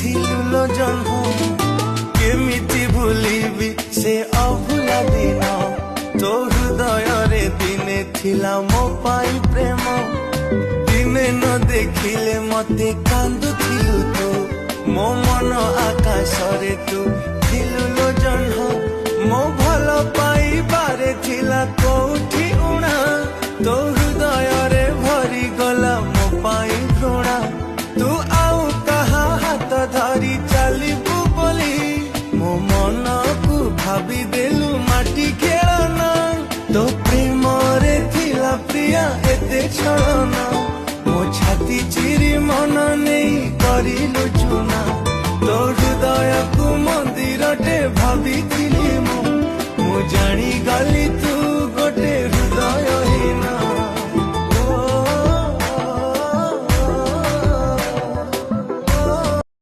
थिलु लो जन्म केमिति भूलिबी से अभुला दिन तो हृदय रे दिने थिला मो पाई प्रेम दिने न देखिले मते कांदुथिलु तू मो मन आकाश रे तू थिलु लो जन्म मो भल पाई बारे थिला कोठी उणा तो हृदय रे भरी गला मो पाई घृणा तू आउ कहा हाथ धरी चलिबू बोली मो मन को भाभी देलु माटी खेलना तो प्रेम रे थिला प्रिया एते छलना मो छाती चिरी मन नहीं करिलु चुना तो हृदय को मंदिर टे भाभी थिली मु जानी गली तू